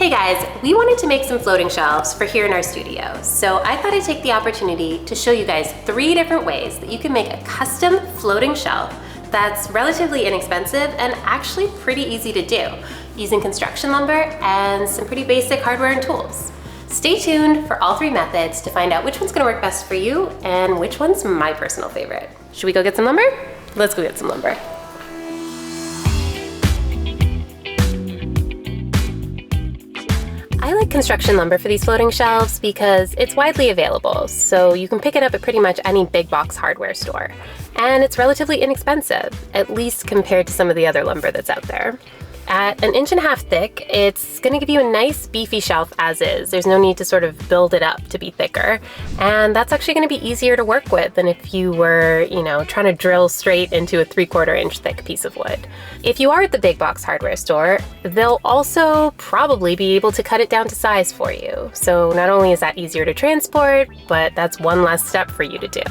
Hey guys, we wanted to make some floating shelves for here in our studio, so I thought I'd take the opportunity to show you guys 3 different ways that you can make a custom floating shelf that's relatively inexpensive and actually pretty easy to do, using construction lumber and some pretty basic hardware and tools. Stay tuned for all 3 methods to find out which one's gonna work best for you and which one's my personal favorite. Should we go get some lumber? Let's go get some lumber. I like construction lumber for these floating shelves because it's widely available, so you can pick it up at pretty much any big box hardware store. And it's relatively inexpensive, at least compared to some of the other lumber that's out there. At 1.5 inches thick, it's gonna give you a nice beefy shelf as is. There's no need to sort of build it up to be thicker. And that's actually gonna be easier to work with than if you were, trying to drill straight into a 3/4 inch thick piece of wood. If you are at the big box hardware store, they'll also probably be able to cut it down to size for you. So not only is that easier to transport, but that's one less step for you to do.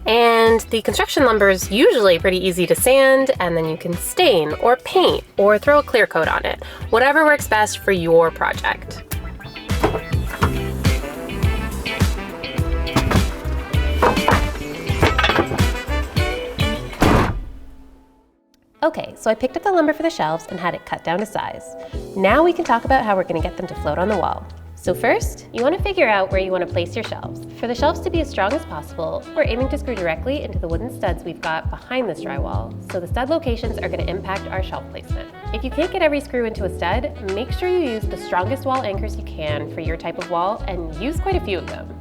And the construction lumber is usually pretty easy to sand, and then you can stain or paint or throw a clear coat on it, whatever works best for your project. Okay, so I picked up the lumber for the shelves and had it cut down to size. Now we can talk about how we're gonna get them to float on the wall. So first, you want to figure out where you want to place your shelves. For the shelves to be as strong as possible, we're aiming to screw directly into the wooden studs we've got behind this drywall, so the stud locations are going to impact our shelf placement. If you can't get every screw into a stud, make sure you use the strongest wall anchors you can for your type of wall and use quite a few of them.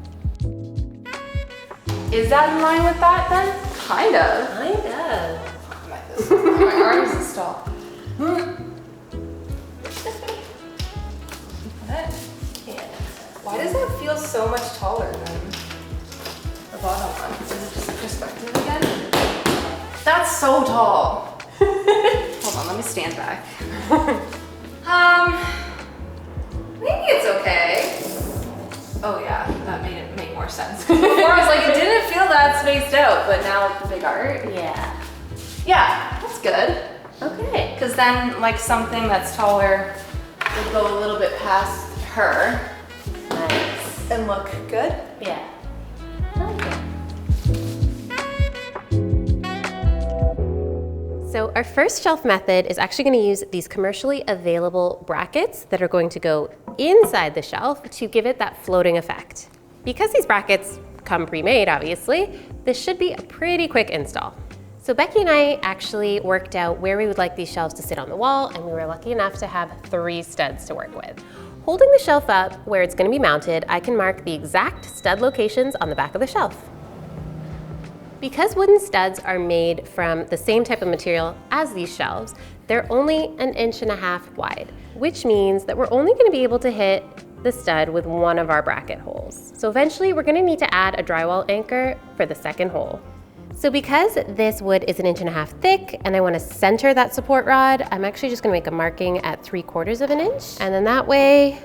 Is that in line with that then? Kinda. My arms is tall. Why does that feel so much taller than the bottom one? Is it just perspective again? That's so tall. Hold on, let me stand back. Maybe it's okay. Oh yeah, that made it make more sense. Before I was like, it didn't feel that spaced out, but now with the big art. Yeah, that's good. Okay. Because then like something that's taller would go a little bit past her. Nice. And look good? Yeah. I like it. So our first shelf method is actually going to use these commercially available brackets that are going to go inside the shelf to give it that floating effect. Because these brackets come pre-made, obviously, this should be a pretty quick install. So Becky and I actually worked out where we would like these shelves to sit on the wall, and we were lucky enough to have 3 studs to work with. Holding the shelf up where it's going to be mounted, I can mark the exact stud locations on the back of the shelf. Because wooden studs are made from the same type of material as these shelves, they're only 1.5 inches wide, which means that we're only going to be able to hit the stud with one of our bracket holes. So eventually we're going to need to add a drywall anchor for the second hole. So because this wood is 1.5 inches thick and I want to center that support rod, I'm actually just going to make a marking at 3/4 of an inch. And then that way,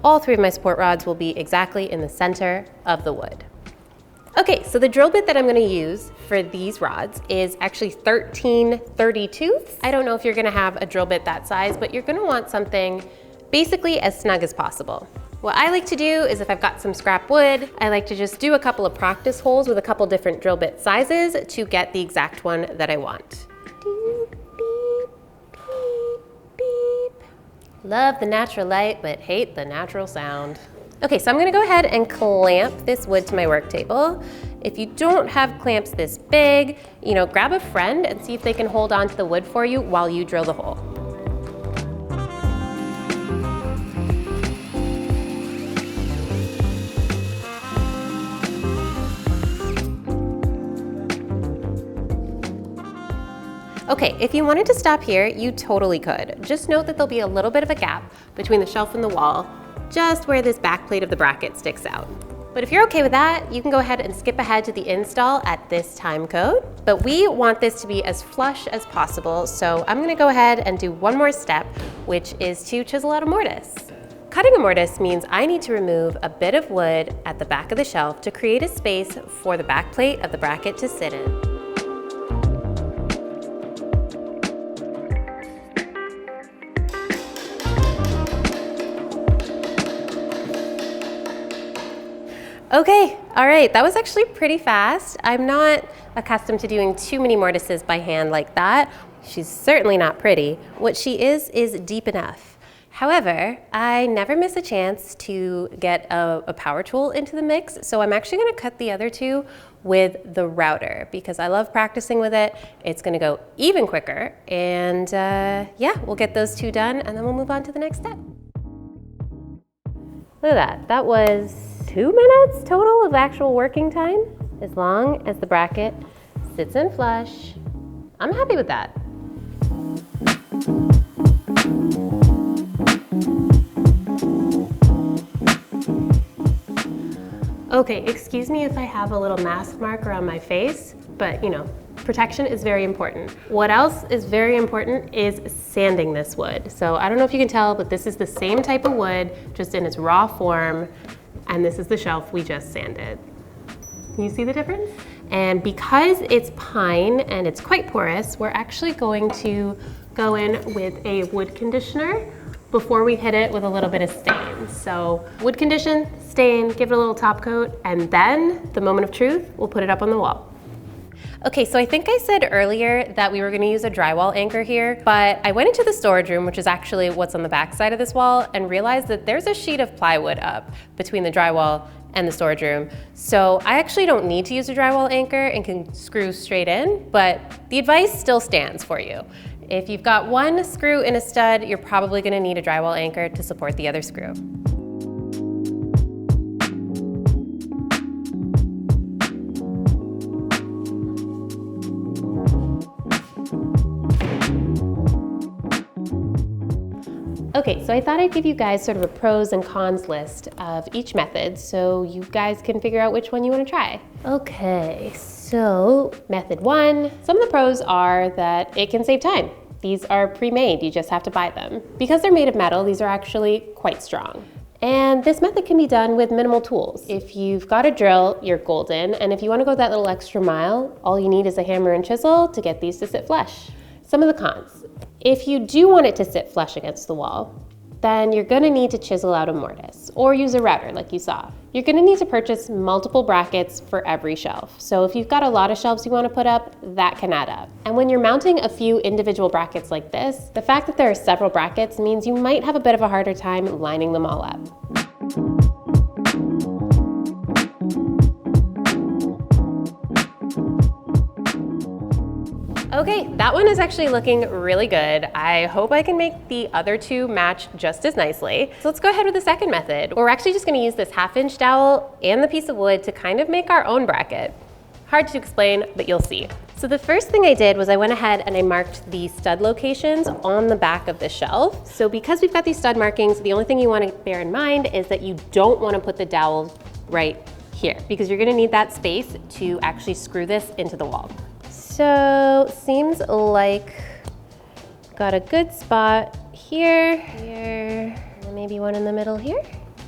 all 3 of my support rods will be exactly in the center of the wood. Okay, so the drill bit that I'm going to use for these rods is actually 13/32. I don't know if you're going to have a drill bit that size, but you're going to want something basically as snug as possible. What I like to do is if I've got some scrap wood, I like to just do a couple of practice holes with a couple different drill bit sizes to get the exact one that I want. Beep, beep, beep, beep. Love the natural light, but hate the natural sound. Okay, so I'm gonna go ahead and clamp this wood to my work table. If you don't have clamps this big, grab a friend and see if they can hold on to the wood for you while you drill the hole. Okay, if you wanted to stop here, you totally could. Just note that there'll be a little bit of a gap between the shelf and the wall, just where this back plate of the bracket sticks out. But if you're okay with that, you can go ahead and skip ahead to the install at this time code. But we want this to be as flush as possible, so I'm gonna go ahead and do one more step, which is to chisel out a mortise. Cutting a mortise means I need to remove a bit of wood at the back of the shelf to create a space for the back plate of the bracket to sit in. Okay, all right, that was actually pretty fast. I'm not accustomed to doing too many mortises by hand like that. She's certainly not pretty. What she is deep enough. However, I never miss a chance to get a power tool into the mix, so I'm actually gonna cut the other two with the router because I love practicing with it. It's gonna go even quicker, and yeah, we'll get those two done and then we'll move on to the next step. Look at that, that was 2 minutes total of actual working time, as long as the bracket sits in flush. I'm happy with that. Okay, excuse me if I have a little mask marker on my face, but you know, protection is very important. What else is very important is sanding this wood. So I don't know if you can tell, but this is the same type of wood, just in its raw form, and this is the shelf we just sanded. Can you see the difference? And because it's pine and it's quite porous, we're actually going to go in with a wood conditioner before we hit it with a little bit of stain. So wood condition, stain, give it a little top coat, and then the moment of truth, we'll put it up on the wall. Okay, so I think I said earlier that we were gonna use a drywall anchor here, but I went into the storage room, which is actually what's on the back side of this wall, and realized that there's a sheet of plywood up between the drywall and the storage room. So I actually don't need to use a drywall anchor and can screw straight in, but the advice still stands for you. If you've got one screw in a stud, you're probably gonna need a drywall anchor to support the other screw. Okay, so I thought I'd give you guys sort of a pros and cons list of each method so you guys can figure out which one you want to try. Okay, so method one, some of the pros are that it can save time. These are pre-made, you just have to buy them. Because they're made of metal, these are actually quite strong. And this method can be done with minimal tools. If you've got a drill, you're golden, and if you want to go that little extra mile, all you need is a hammer and chisel to get these to sit flush. Some of the cons. If you do want it to sit flush against the wall, then you're gonna need to chisel out a mortise or use a router like you saw. You're gonna need to purchase multiple brackets for every shelf. So if you've got a lot of shelves you wanna put up, that can add up. And when you're mounting a few individual brackets like this, the fact that there are several brackets means you might have a bit of a harder time lining them all up. Okay, that one is actually looking really good. I hope I can make the other two match just as nicely. So let's go ahead with the second method. We're actually just gonna use this 1/2-inch dowel and the piece of wood to kind of make our own bracket. Hard to explain, but you'll see. So the first thing I did was I went ahead and I marked the stud locations on the back of the shelf. So because we've got these stud markings, the only thing you wanna bear in mind is that you don't wanna put the dowel right here because you're gonna need that space to actually screw this into the wall. So seems like got a good spot here, and maybe one in the middle here.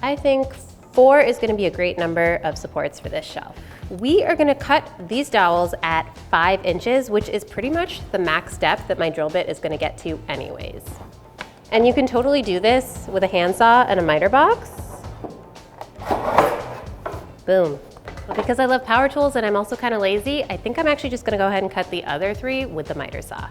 I think 4 is gonna be a great number of supports for this shelf. We are gonna cut these dowels at 5 inches, which is pretty much the max depth that my drill bit is gonna get to anyways. And you can totally do this with a handsaw and a miter box. Boom. But because I love power tools and I'm also kind of lazy, I think I'm actually just gonna go ahead and cut the other 3 with the miter saw.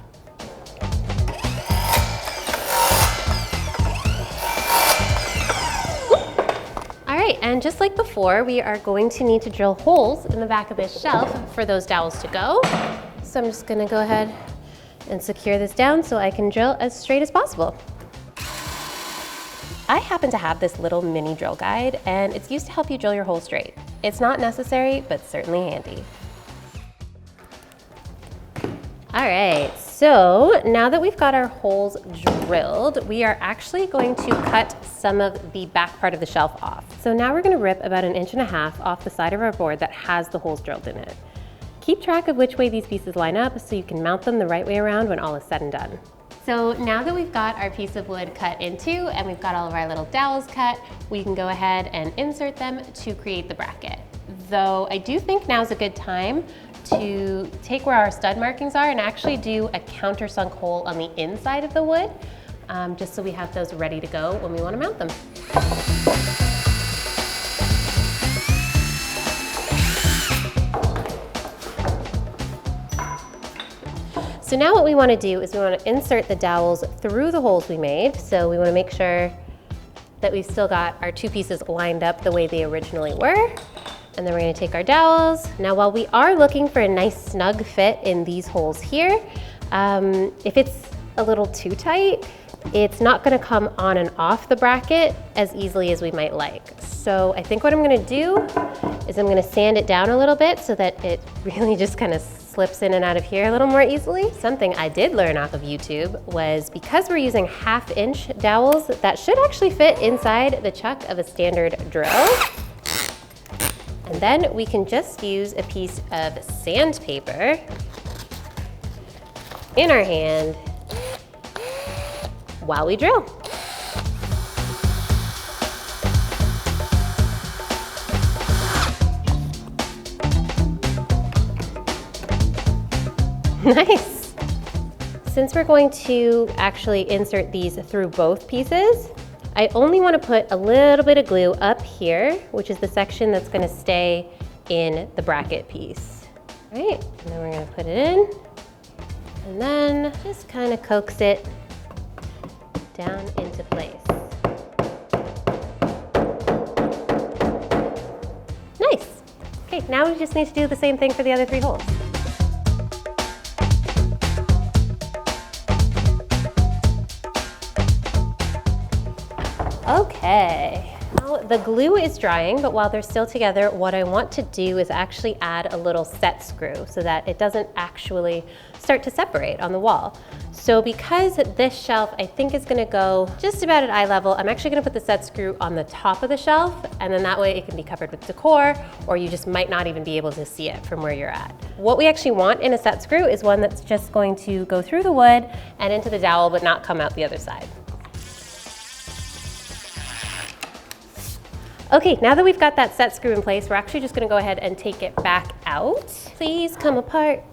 All right, and just like before, we are going to need to drill holes in the back of this shelf for those dowels to go. So I'm just gonna go ahead and secure this down so I can drill as straight as possible. I happen to have this little mini drill guide, and it's used to help you drill your hole straight. It's not necessary, but certainly handy. All right, so now that we've got our holes drilled, we are actually going to cut some of the back part of the shelf off. So now we're gonna rip about 1.5 inches off the side of our board that has the holes drilled in it. Keep track of which way these pieces line up so you can mount them the right way around when all is said and done. So now that we've got our piece of wood cut in 2 and we've got all of our little dowels cut, we can go ahead and insert them to create the bracket. Though I do think now's a good time to take where our stud markings are and actually do a countersunk hole on the inside of the wood, just so we have those ready to go when we want to mount them. So now what we want to do is we want to insert the dowels through the holes we made. So we want to make sure that we've still got our two pieces lined up the way they originally were. And then we're going to take our dowels. Now while we are looking for a nice snug fit in these holes here, if it's a little too tight, it's not going to come on and off the bracket as easily as we might like. So I think what I'm going to do is I'm going to sand it down a little bit so that it really just kind of slips in and out of here a little more easily. Something I did learn off of YouTube was because we're using 1/2-inch dowels, that should actually fit inside the chuck of a standard drill. And then we can just use a piece of sandpaper in our hand while we drill. Nice. Since we're going to actually insert these through both pieces, I only want to put a little bit of glue up here, which is the section that's going to stay in the bracket piece. All right, and then we're going to put it in, and then just kind of coax it down into place. Nice. Okay, now we just need to do the same thing for the other 3 holes. Okay, now the glue is drying, but while they're still together, what I want to do is actually add a little set screw so that it doesn't actually start to separate on the wall. So because this shelf I think is gonna go just about at eye level, I'm actually gonna put the set screw on the top of the shelf, and then that way it can be covered with decor, or you just might not even be able to see it from where you're at. What we actually want in a set screw is one that's just going to go through the wood and into the dowel, but not come out the other side. Okay, now that we've got that set screw in place, we're actually just gonna go ahead and take it back out. Please come apart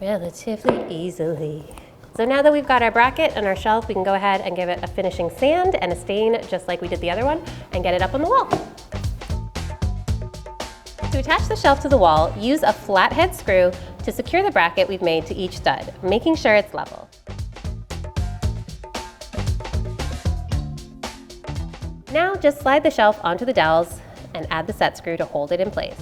relatively easily. So now that we've got our bracket and our shelf, we can go ahead and give it a finishing sand and a stain just like we did the other one and get it up on the wall. To attach the shelf to the wall, use a flathead screw to secure the bracket we've made to each stud, making sure it's level. Now just slide the shelf onto the dowels and add the set screw to hold it in place.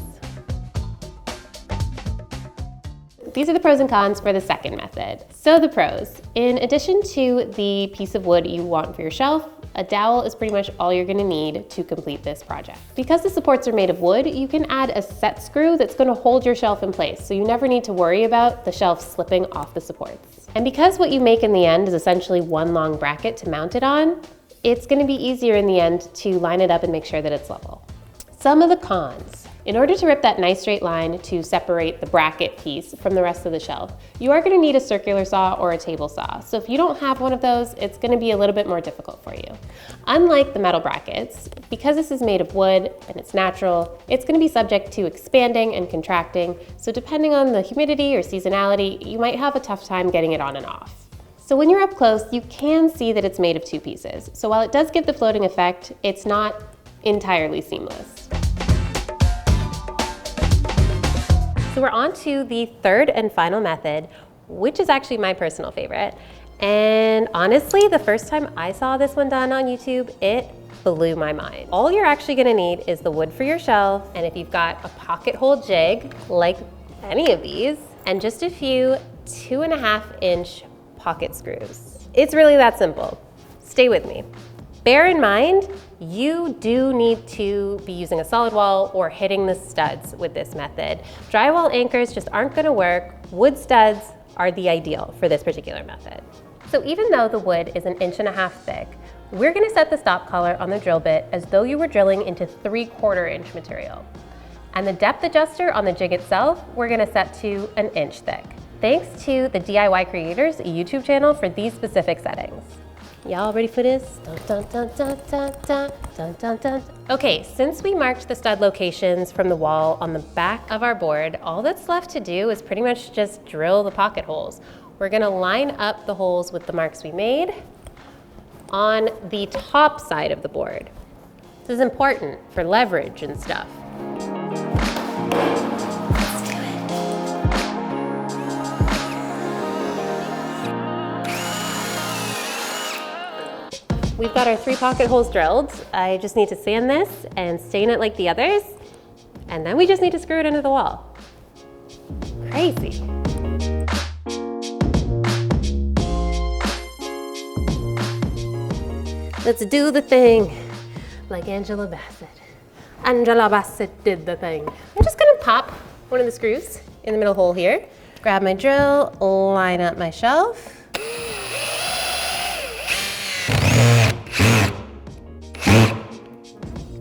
These are the pros and cons for the second method. So the pros, in addition to the piece of wood you want for your shelf, a dowel is pretty much all you're gonna need to complete this project. Because the supports are made of wood, you can add a set screw that's gonna hold your shelf in place, so you never need to worry about the shelf slipping off the supports. And because what you make in the end is essentially one long bracket to mount it on, it's gonna be easier in the end to line it up and make sure that it's level. Some of the cons. In order to rip that nice straight line to separate the bracket piece from the rest of the shelf, you are gonna need a circular saw or a table saw. So if you don't have one of those, it's gonna be a little bit more difficult for you. Unlike the metal brackets, because this is made of wood and it's natural, it's gonna be subject to expanding and contracting. So depending on the humidity or seasonality, you might have a tough time getting it on and off. So when you're up close, you can see that it's made of 2 pieces. So while it does give the floating effect, it's not entirely seamless. So we're on to the third and final method, which is actually my personal favorite. And honestly, the first time I saw this one done on YouTube, it blew my mind. All you're actually gonna need is the wood for your shelf, and if you've got a pocket hole jig, like any of these, and just a few 2.5-inch pocket screws. It's really that simple. Stay with me. Bear in mind, you do need to be using a solid wall or hitting the studs with this method. Drywall anchors just aren't gonna work. Wood studs are the ideal for this particular method. So even though the wood is 1.5 inches thick, we're gonna set the stop collar on the drill bit as though you were drilling into 3/4 inch material. And the depth adjuster on the jig itself, we're gonna set to 1 inch thick. Thanks to the DIY Creators YouTube channel for these specific settings. Y'all ready for this? Dun, dun, dun, dun, dun, dun, dun, dun, dun. Okay, since we marked the stud locations from the wall on the back of our board, all that's left to do is pretty much just drill the pocket holes. We're gonna line up the holes with the marks we made on the top side of the board. This is important for leverage and stuff. we've got our 3 pocket holes drilled. I just need to sand this and stain it like the others. And then we just need to screw it into the wall. Crazy. Let's do the thing like Angela Bassett. Angela Bassett did the thing. I'm just gonna pop one of the screws in the middle hole here. Grab my drill, line up my shelf.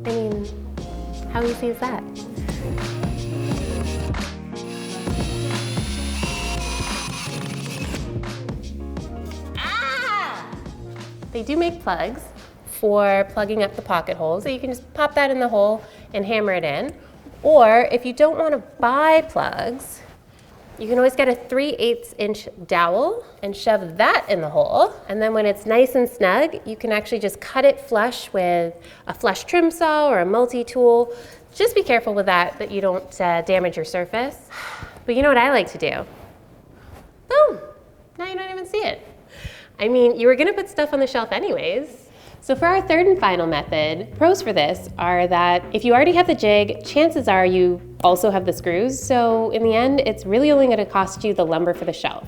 I mean, how easy is that? Ah! They do make plugs for plugging up the pocket holes, so you can just pop that in the hole and hammer it in. Or if you don't want to buy plugs, you can always get a 3/8 inch dowel and shove that in the hole. And then when it's nice and snug, you can actually just cut it flush with a flush trim saw or a multi-tool. Just be careful with that you don't damage your surface. But you know what I like to do? Boom, now you don't even see it. I mean, you were gonna put stuff on the shelf anyways. So for our third and final method, pros for this are that if you already have the jig, chances are you also have the screws. So in the end, it's really only gonna cost you the lumber for the shelf.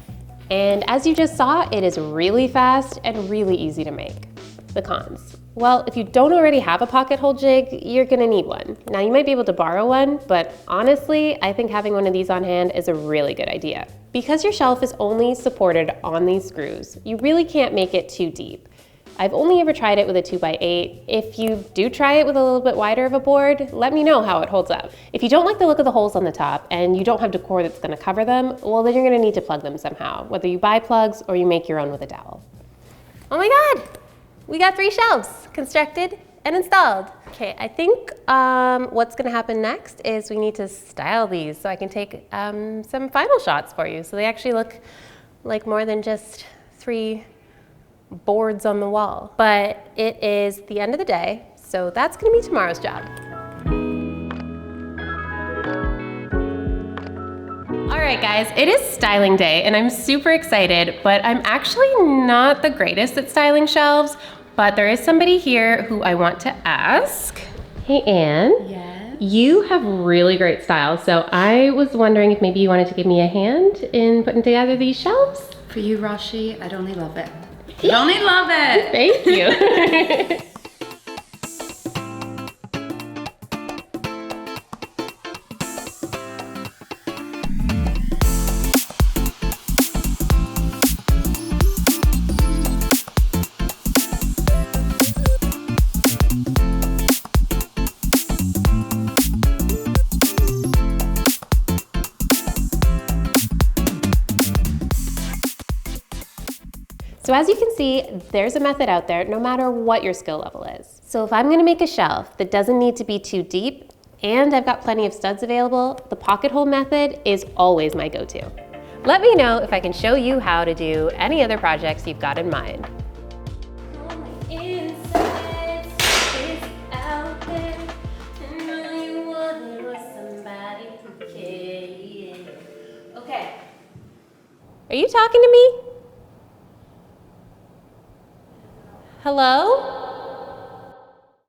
And as you just saw, it is really fast and really easy to make. The cons. Well, if you don't already have a pocket hole jig, you're gonna need one. Now you might be able to borrow one, but honestly, I think having one of these on hand is a really good idea. Because your shelf is only supported on these screws, you really can't make it too deep. I've only ever tried it with a 2x8. If you do try it with a little bit wider of a board, let me know how it holds up. If you don't like the look of the holes on the top and you don't have decor that's gonna cover them, well then you're gonna need to plug them somehow, whether you buy plugs or you make your own with a dowel. Oh my God, we got 3 shelves constructed and installed. Okay, I think what's gonna happen next is we need to style these so I can take some final shots for you so they actually look like more than just 3 boards on the wall. But it is the end of the day, so that's gonna be tomorrow's job. All right guys, it is styling day and I'm super excited, but I'm actually not the greatest at styling shelves, but there is somebody here who I want to ask. Hey Anne. Yes? You have really great style, so I was wondering if maybe you wanted to give me a hand in putting together these shelves? For you, Roshi, I'd only love it. I'd only love it! Thank you. So as you can see, there's a method out there no matter what your skill level is. So if I'm gonna make a shelf that doesn't need to be too deep and I've got plenty of studs available, the pocket hole method is always my go-to. Let me know if I can show you how to do any other projects you've got in mind. Okay, are you talking to me? Hello?